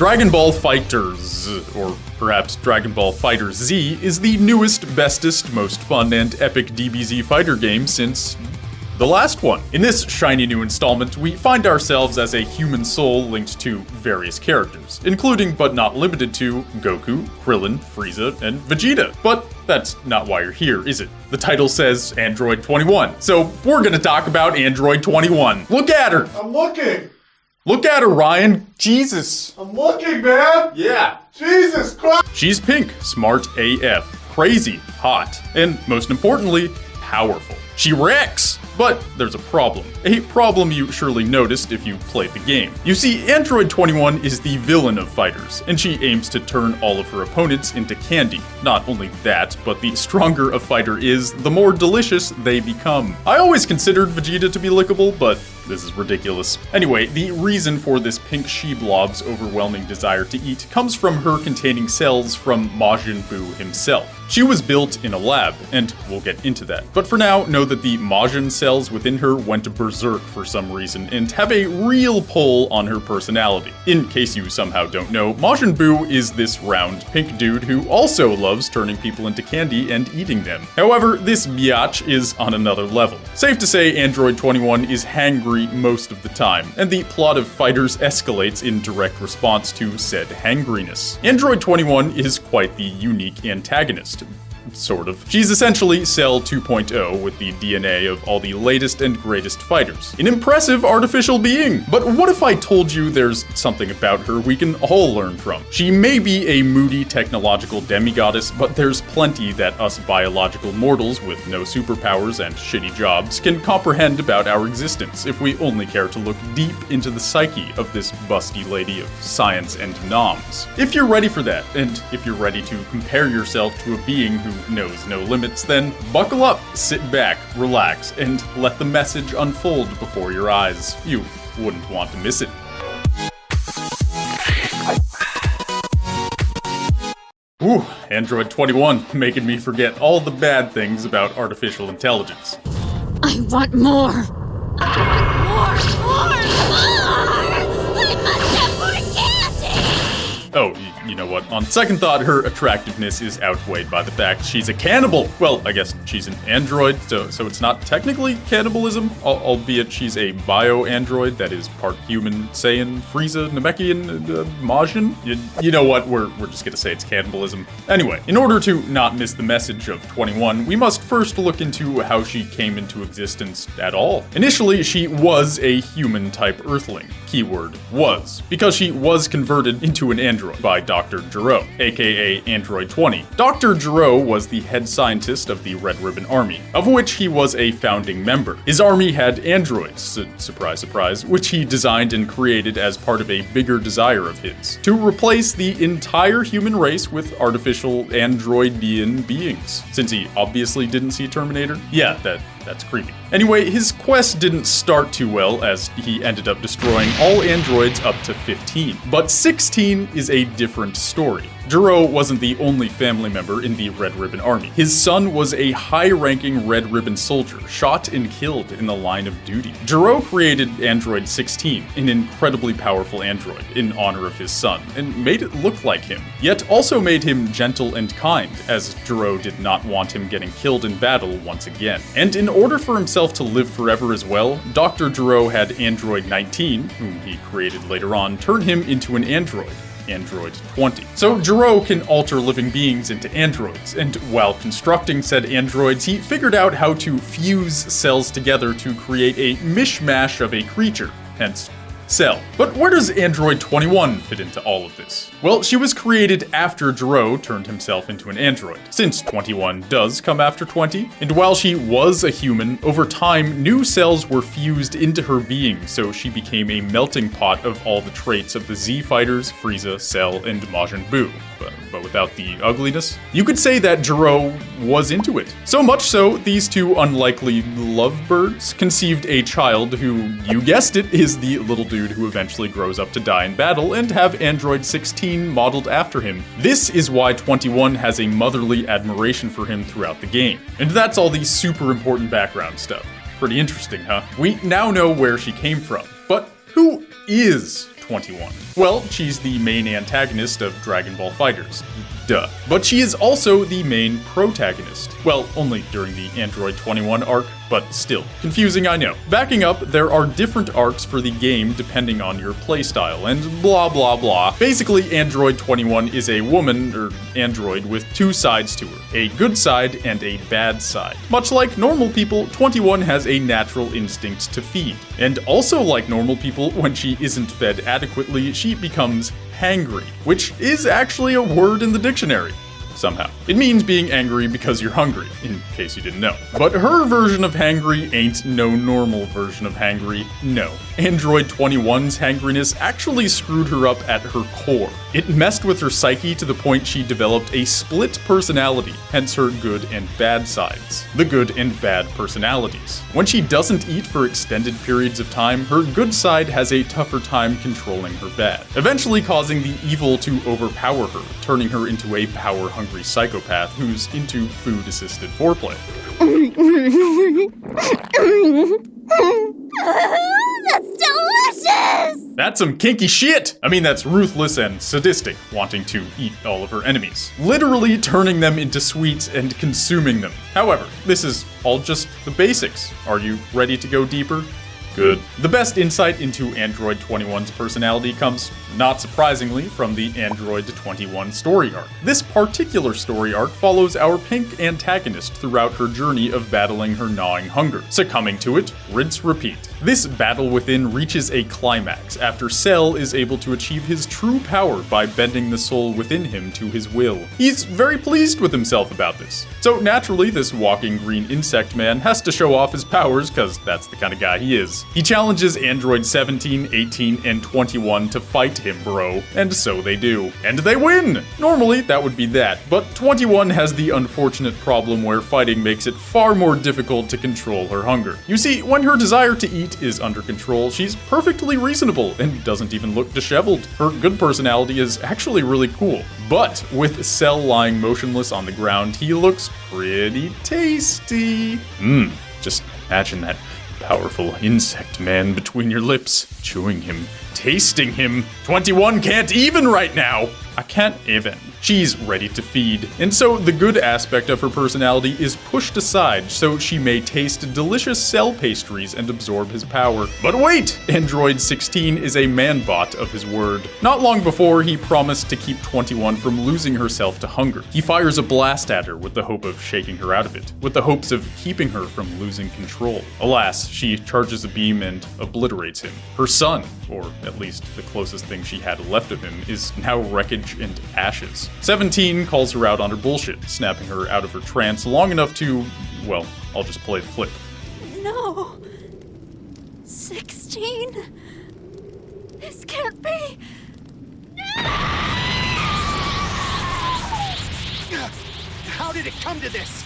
Dragon Ball FighterZ, or perhaps Dragon Ball FighterZ, is the newest, bestest, most fun, and epic DBZ fighter game since the last one. In this shiny new installment, we find ourselves as a human soul linked to various characters, including but not limited to Goku, Krillin, Frieza, and Vegeta. But that's not why you're here, is it? The title says Android 21, so we're gonna talk about Android 21. Look at her! I'm looking! Look at her, Ryan! Jesus! I'm looking, man! Yeah! Jesus Christ! She's pink, smart AF, crazy, hot, and most importantly, powerful. She wrecks! But there's a problem. A problem you surely noticed if you played the game. You see, Android 21 is the villain of fighters, and she aims to turn all of her opponents into candy. Not only that, but the stronger a fighter is, the more delicious they become. I always considered Vegeta to be lickable, but this is ridiculous. Anyway, the reason for this pink she-blob's overwhelming desire to eat comes from her containing cells from Maijin Buu himself. She was built in a lab, and we'll get into that. But for now, know that the Maijin cells within her went berserk for some reason and have a real pull on her personality. In case you somehow don't know, Maijin Buu is this round pink dude who also loves turning people into candy and eating them. However, this biatch is on another level. Safe to say, Android 21 is hangry most of the time, and the plot of Fighters escalates in direct response to said hangriness. Android 21 is quite the unique antagonist. Sort of. She's essentially Cell 2.0 with the DNA of all the latest and greatest fighters. An impressive artificial being! But what if I told you there's something about her we can all learn from? She may be a moody technological demigoddess, but there's plenty that us biological mortals with no superpowers and shitty jobs can comprehend about our existence if we only care to look deep into the psyche of this busty lady of science and noms. If you're ready for that, and if you're ready to compare yourself to a being who knows no limits, then buckle up, sit back, relax, and let the message unfold before your eyes. You wouldn't want to miss it. Ooh, Android 21, making me forget all the bad things about artificial intelligence. I want more! I must have more candy! Oh, you know what? On second thought, her attractiveness is outweighed by the fact she's a cannibal. Well, I guess she's an android, so it's not technically cannibalism, albeit she's a bio-android that is part human, Saiyan, Frieza, Namekian, Maijin. You know what? We're just gonna say it's cannibalism. Anyway, in order to not miss the message of 21, we must first look into how she came into existence at all. Initially, she was a human-type Earthling. Keyword was, because she was converted into an android by Dr. Gero, aka Android 20. Dr. Gero was the head scientist of the Red Ribbon Army, of which he was a founding member. His army had androids, surprise surprise, which he designed and created as part of a bigger desire of his, to replace the entire human race with artificial androidian beings. Since he obviously didn't see Terminator? Yeah, that's creepy. Anyway, his quest didn't start too well as he ended up destroying all androids up to 15. But 16 is a different story. Gero wasn't the only family member in the Red Ribbon Army. His son was a high-ranking Red Ribbon soldier, shot and killed in the line of duty. Gero created Android 16, an incredibly powerful android, in honor of his son, and made it look like him, yet also made him gentle and kind, as Gero did not want him getting killed in battle once again. And in order for himself to live forever as well, Dr. Gero had Android 19, whom he created later on, turn him into an android. Android 20. So Gero can alter living beings into androids, and while constructing said androids, he figured out how to fuse cells together to create a mishmash of a creature, hence Cell. But where does Android 21 fit into all of this? Well, she was created after Gero turned himself into an android, since 21 does come after 20, and while she was a human, over time, new cells were fused into her being, so she became a melting pot of all the traits of the Z fighters, Frieza, Cell, and Majin Buu. But without the ugliness. You could say that Gero was into it. So much so, these two unlikely lovebirds conceived a child who, you guessed it, is the little dude who eventually grows up to die in battle and have Android 16 modeled after him. This is why 21 has a motherly admiration for him throughout the game. And that's all the super important background stuff. Pretty interesting, huh? We now know where she came from. But who is 21? Well, she's the main antagonist of Dragon Ball FighterZ. Duh. But she is also the main protagonist. Well, only during the Android 21 arc, but still. Confusing, I know. Backing up, there are different arcs for the game depending on your playstyle, and blah blah blah. Basically, Android 21 is a woman, or android, with two sides to her. A good side and a bad side. Much like normal people, 21 has a natural instinct to feed. And also like normal people, when she isn't fed adequately, she becomes hangry, which is actually a word in the dictionary. Somehow. It means being angry because you're hungry, in case you didn't know. But her version of hangry ain't no normal version of hangry, no. Android 21's hangriness actually screwed her up at her core. It messed with her psyche to the point she developed a split personality, hence her good and bad sides. The good and bad personalities. When she doesn't eat for extended periods of time, her good side has a tougher time controlling her bad, eventually causing the evil to overpower her, turning her into a power-hungry psychopath who's into food-assisted foreplay. That's delicious! That's some kinky shit! I mean, that's ruthless and sadistic, wanting to eat all of her enemies. Literally turning them into sweets and consuming them. However, this is all just the basics. Are you ready to go deeper? Good. The best insight into Android 21's personality comes, not surprisingly, from the Android 21 story arc. This particular story arc follows our pink antagonist throughout her journey of battling her gnawing hunger, succumbing to it, rinse, repeat. This battle within reaches a climax after Cell is able to achieve his true power by bending the soul within him to his will. He's very pleased with himself about this. So naturally, this walking green insect man has to show off his powers, cause that's the kind of guy he is. He challenges Android 17, 18, and 21 to fight him, bro. And so they do. And they win! Normally, that would be that, but 21 has the unfortunate problem where fighting makes it far more difficult to control her hunger. You see, when her desire to eat is under control, she's perfectly reasonable and doesn't even look disheveled. Her good personality is actually really cool. But with Cell lying motionless on the ground, he looks pretty tasty. Just imagine that powerful insect man between your lips, chewing him, tasting him. 21 can't even right now. I can't even. She's ready to feed. And so the good aspect of her personality is pushed aside so she may taste delicious Cell pastries and absorb his power. But wait! Android 16 is a man-bot of his word. Not long before, he promised to keep 21 from losing herself to hunger. He fires a blast at her with the hope of shaking her out of it, with the hopes of keeping her from losing control. Alas, she charges a beam and obliterates him. Her son, or at least the closest thing she had left of him, is now wreckage and ashes. 17 calls her out on her bullshit, snapping her out of her trance long enough to, well, I'll just play the clip. No. 16? This can't be. How did it come to this?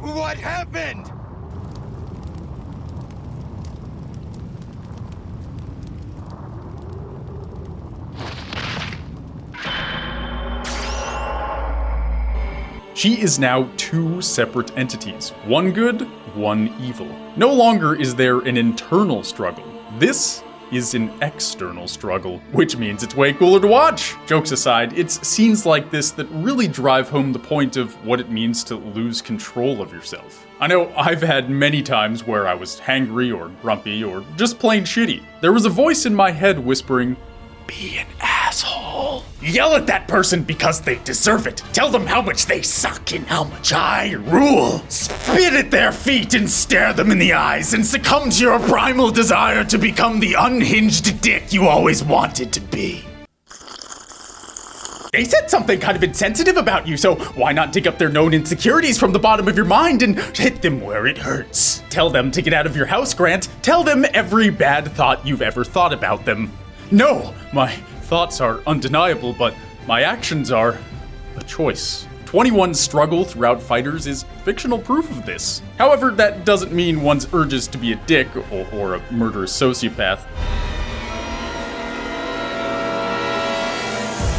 What happened? She is now two separate entities, one good, one evil. No longer is there an internal struggle. This is an external struggle, which means it's way cooler to watch. Jokes aside, it's scenes like this that really drive home the point of what it means to lose control of yourself. I know I've had many times where I was hangry or grumpy or just plain shitty. There was a voice in my head whispering, "Be an asshole. Yell at that person because they deserve it. Tell them how much they suck and how much I rule. Spit at their feet and stare them in the eyes and succumb to your primal desire to become the unhinged dick you always wanted to be. They said something kind of insensitive about you, so why not dig up their known insecurities from the bottom of your mind and hit them where it hurts? Tell them to get out of your house, Grant. Tell them every bad thought you've ever thought about them. No, my thoughts are undeniable, but my actions are a choice. 21's struggle throughout FighterZ is fictional proof of this. However, that doesn't mean one's urges to be a dick or a murderous sociopath.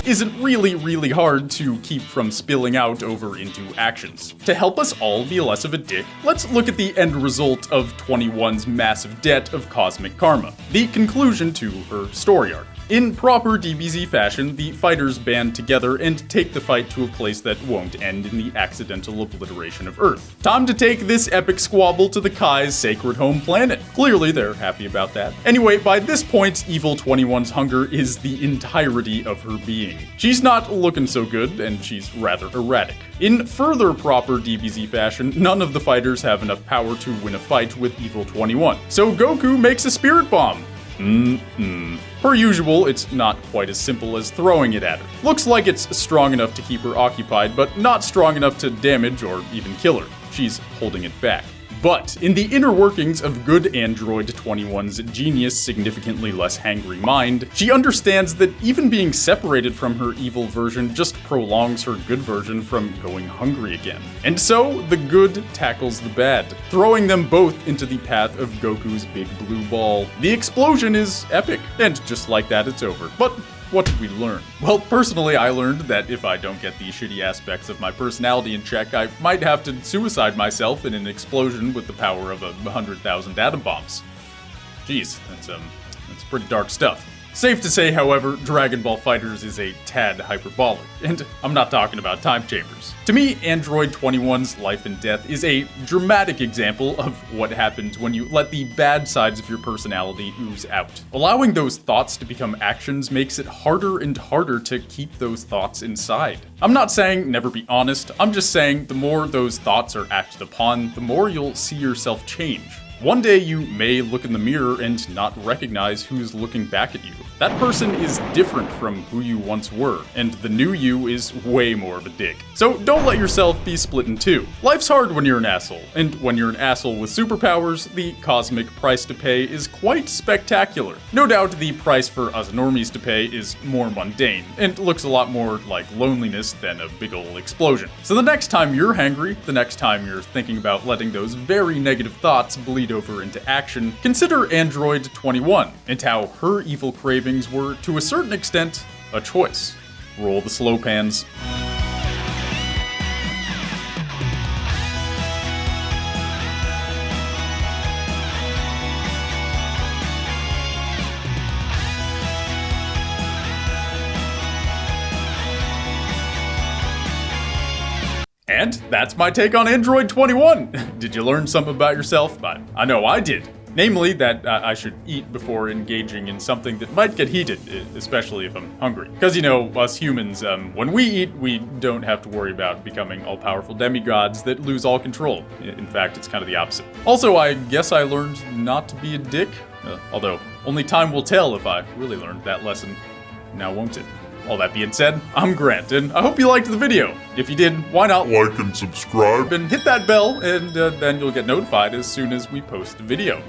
isn't really hard to keep from spilling out over into actions. To help us all be less of a dick, let's look at the end result of 21's massive debt of cosmic karma, the conclusion to her story arc. In proper DBZ fashion, the fighters band together and take the fight to a place that won't end in the accidental obliteration of Earth. Time to take this epic squabble to the Kai's sacred home planet. Clearly, they're happy about that. Anyway, by this point, Evil 21's hunger is the entirety of her being. She's not looking so good, and she's rather erratic. In further proper DBZ fashion, none of the fighters have enough power to win a fight with Evil 21. So Goku makes a spirit bomb. Per usual, it's not quite as simple as throwing it at her. Looks like it's strong enough to keep her occupied, but not strong enough to damage or even kill her. She's holding it back. But in the inner workings of good Android 21's genius, significantly less hangry mind, she understands that even being separated from her evil version just prolongs her good version from going hungry again. And so, the good tackles the bad, throwing them both into the path of Goku's big blue ball. The explosion is epic, and just like that, it's over. But what did we learn? Well, personally, I learned that if I don't get the shitty aspects of my personality in check, I might have to suicide myself in an explosion with the power of 100,000 atom bombs. Jeez, that's pretty dark stuff. Safe to say, however, Dragon Ball FighterZ is a tad hyperbolic, and I'm not talking about time chambers. To me, Android 21's life and death is a dramatic example of what happens when you let the bad sides of your personality ooze out. Allowing those thoughts to become actions makes it harder and harder to keep those thoughts inside. I'm not saying never be honest, I'm just saying the more those thoughts are acted upon, the more you'll see yourself change. One day you may look in the mirror and not recognize who's looking back at you. That person is different from who you once were, and the new you is way more of a dick. So don't let yourself be split in two. Life's hard when you're an asshole, and when you're an asshole with superpowers, the cosmic price to pay is quite spectacular. No doubt the price for us normies to pay is more mundane, and looks a lot more like loneliness than a big ol' explosion. So the next time you're hangry, the next time you're thinking about letting those very negative thoughts bleed over into action, consider Android 21 and how her evil cravings were, to a certain extent, a choice. Roll the slow pans. And that's my take on Android 21. Did you learn something about yourself? I know I did. Namely, that I should eat before engaging in something that might get heated, especially if I'm hungry. Because, you know, us humans, when we eat, we don't have to worry about becoming all-powerful demigods that lose all control. In fact, it's kind of the opposite. Also, I guess I learned not to be a dick. Although, only time will tell if I really learned that lesson. Now won't it? All that being said, I'm Grant, and I hope you liked the video. If you did, why not Like and subscribe. and hit that bell, and then you'll get notified as soon as we post a video.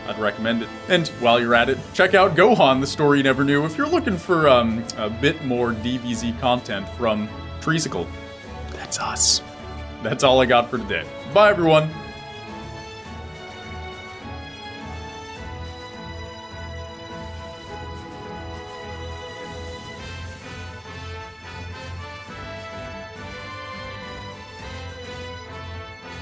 I'd recommend it. And while you're at it, check out Gohan, the story you never knew, if you're looking for a bit more DBZ content from Treesicle. That's us. That's all I got for today. Bye, everyone.